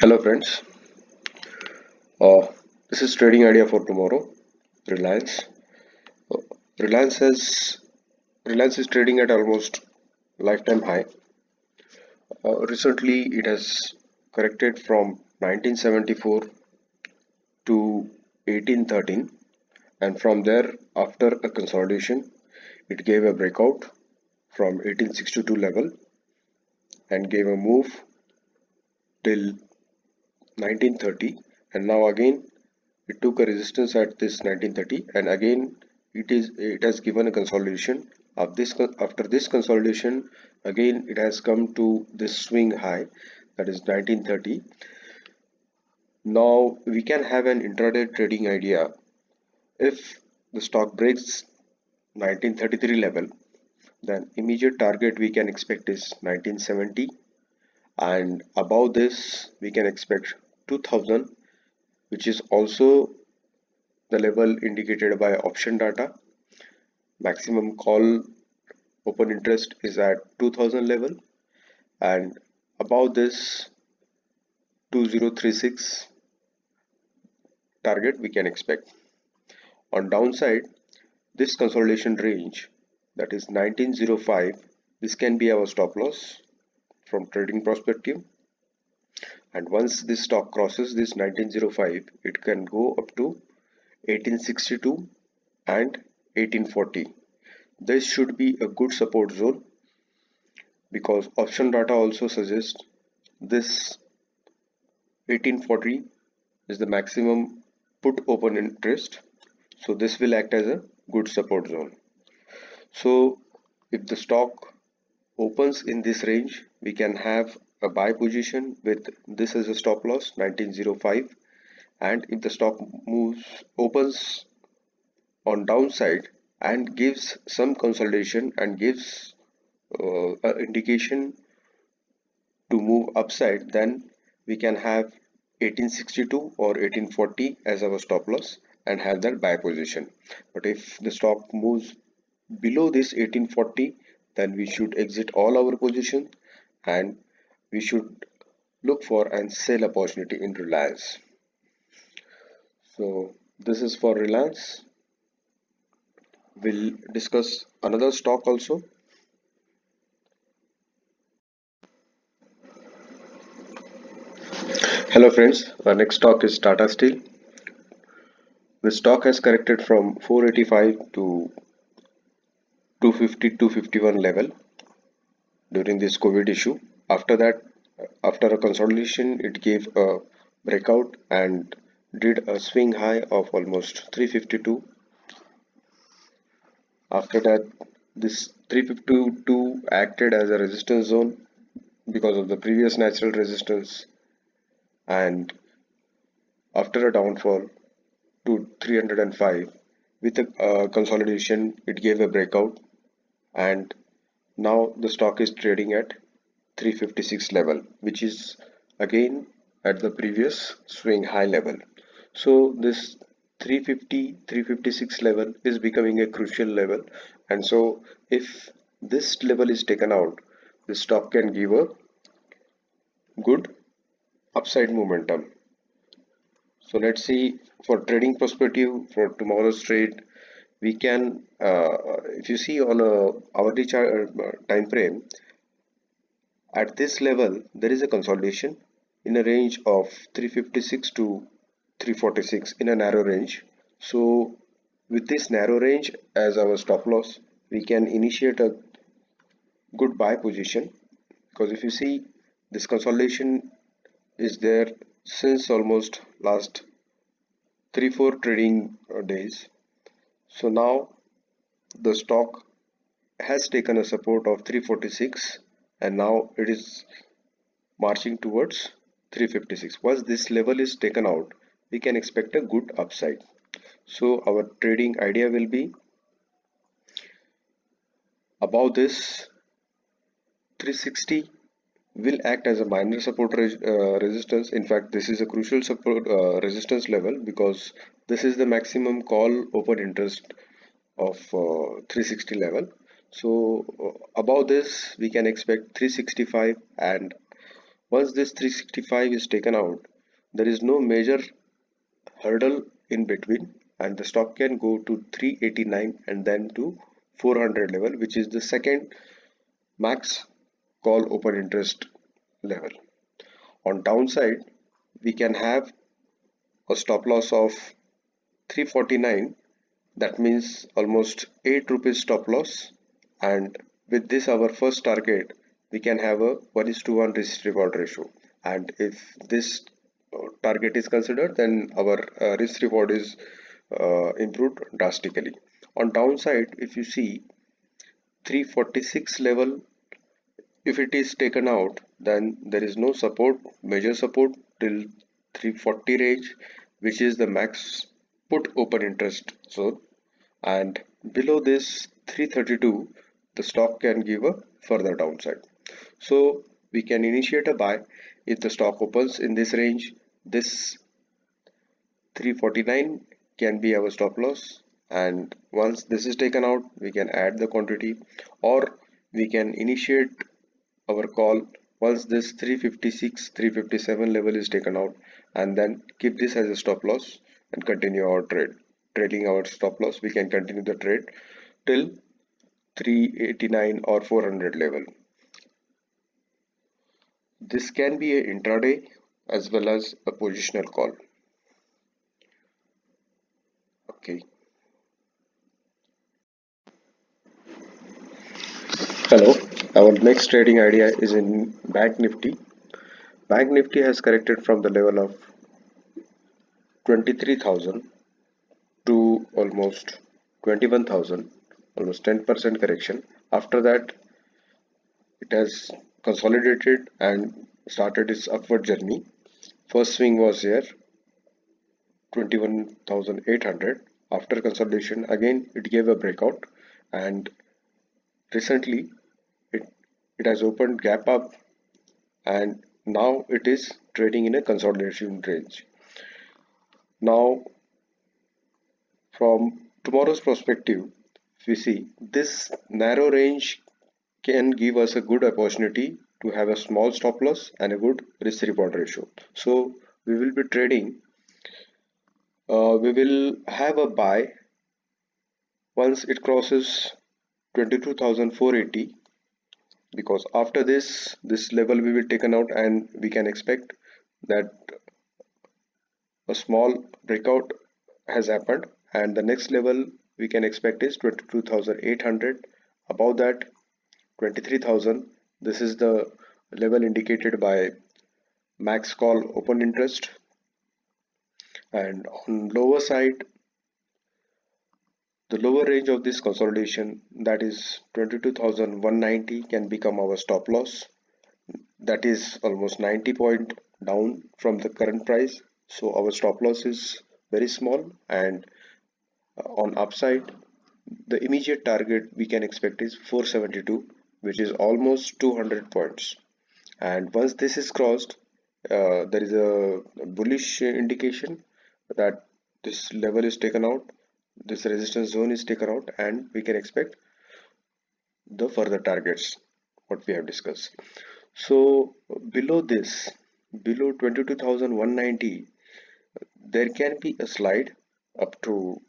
Hello friends, uh, this is trading idea for tomorrow. Reliance. Uh, Reliance has Reliance is trading at almost lifetime high. Recently, it has corrected from 1974 to 1813, and from there, after a consolidation, it gave a breakout from 1862 level and gave a move till 1930, and now again it took a resistance at this 1930, and again it has given a consolidation of this. After this consolidation, again it has come to this swing high, that is 1930. Now we can have an intraday trading idea. If the stock breaks 1933 level, then immediate target we can expect is 1970, and above this we can expect 2000, which is also the level indicated by option data. Maximum call open interest is at 2000 level, and above this 2036 target we can expect. On downside, this consolidation range, that is 1905, this can be our stop loss from trading perspective, and once this stock crosses this 1905, it can go up to 1862 and 1840. This should be a good support zone, because option data also suggests this 1840 is the maximum put open interest, so this will act as a good support zone. So if the stock opens in this range, we can have a buy position with this as a stop loss 1905, and if the stock opens on downside and gives some consolidation and gives an indication to move upside, then we can have 1862 or 1840 as our stop loss and have that buy position. But if the stock moves below this 1840, then we should exit all our position and we should look for and sell opportunity in Reliance. So this is for Reliance. We'll discuss another stock also. Hello friends, our next stock is Tata Steel. The stock has corrected from 485 to 250 251 level during this COVID issue. After that, after a consolidation, it gave a breakout and did a swing high of almost 352. After that, this 352 acted as a resistance zone because of the previous natural resistance, and after a downfall to 305 with a consolidation, it gave a breakout, and now the stock is trading at 356 level, which is again at the previous swing high level. So this 350 356 level is becoming a crucial level, and so if this level is taken out, the stock can give a good upside momentum. So let's see, for trading perspective for tomorrow's trade, we can if you see on a hourly chart time frame, at this level there is a consolidation in a range of 356 to 346 in a narrow range. So with this narrow range as our stop loss, we can initiate a good buy position, because if you see, this consolidation is there since almost last 3-4 trading days. So now the stock has taken a support of 346, and now it is marching towards 356. Once this level is taken out, we can expect a good upside. So our trading idea will be, above this 360 will act as a minor support resistance. In fact, this is a crucial support resistance level, because this is the maximum call open interest of 360 level. So above this we can expect 365, and Once this 365 is taken out, there is no major hurdle in between, and the stock can go to 389 and then to 400 level, which is the second max call open interest level. On downside, we can have a stop loss of 349, that means almost 8 rupees stop loss, and with this our first target we can have a 1 is to 1 risk reward ratio, and if this target is considered, then our risk reward is improved drastically. On downside, if you see 346 level, if it is taken out, then there is no support, major support till 340 range, which is the max put open interest zone, and below this 332 the stock can give a further downside. So we can initiate a buy if the stock opens in this range. This 349 can be our stop loss, and once this is taken out we can add the quantity, or we can initiate our call once this 356 357 level is taken out, and then keep this as a stop loss and continue our trade. Trading our stop loss, we can continue the trade till 389 or 400 level. This can be a intraday as well as a positional call. Okay. Hello. Our next trading idea is in Bank Nifty. Bank Nifty has corrected from the level of 23,000 to almost 21,000, almost 10% correction. After that, it has consolidated and started its upward journey. First swing was here, 21,800. After consolidation, again it gave a breakout, and recently it, it has opened gap up, and now it is trading in a consolidation range. Now, from tomorrow's perspective, if we see this narrow range can give us a good opportunity to have a small stop loss and a good risk reward ratio. So we will be trading, we will have a buy once it crosses 22,480, because after this level will be taken out, and we can expect that a small breakout has happened, and the next level we can expect is 22,800. Above that, 23,000. This is the level indicated by max call open interest, and on lower side, the lower range of this consolidation, that is 22,190, can become our stop loss. That is almost 90 point down from the current price, so our stop loss is very small. And on upside, the immediate target we can expect is 472, which is almost 200 points. And once this is crossed, there is a bullish indication that this level is taken out, this resistance zone is taken out, and we can expect the further targets what we have discussed. So below this, below 22,190, there can be a slide up to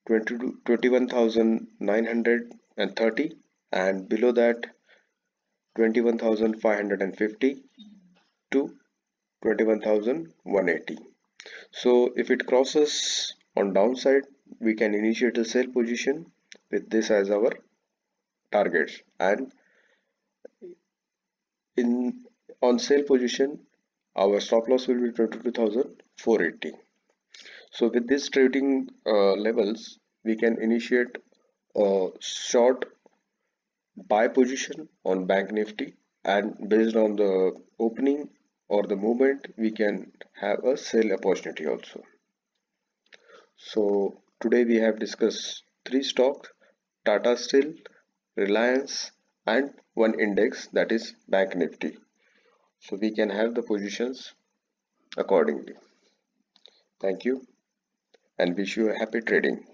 21,930, and below that 21,550 to 21,180. So if it crosses on downside, we can initiate a sell position with this as our targets, and in on sell position our stop loss will be 22,480. So with this trading levels, we can initiate a short buy position on Bank Nifty, and based on the opening or the movement we can have a sell opportunity also. So today we have discussed three stocks: Tata Steel, Reliance, and one index, that is Bank Nifty. So we can have the positions accordingly. Thank you and wish you a happy trading.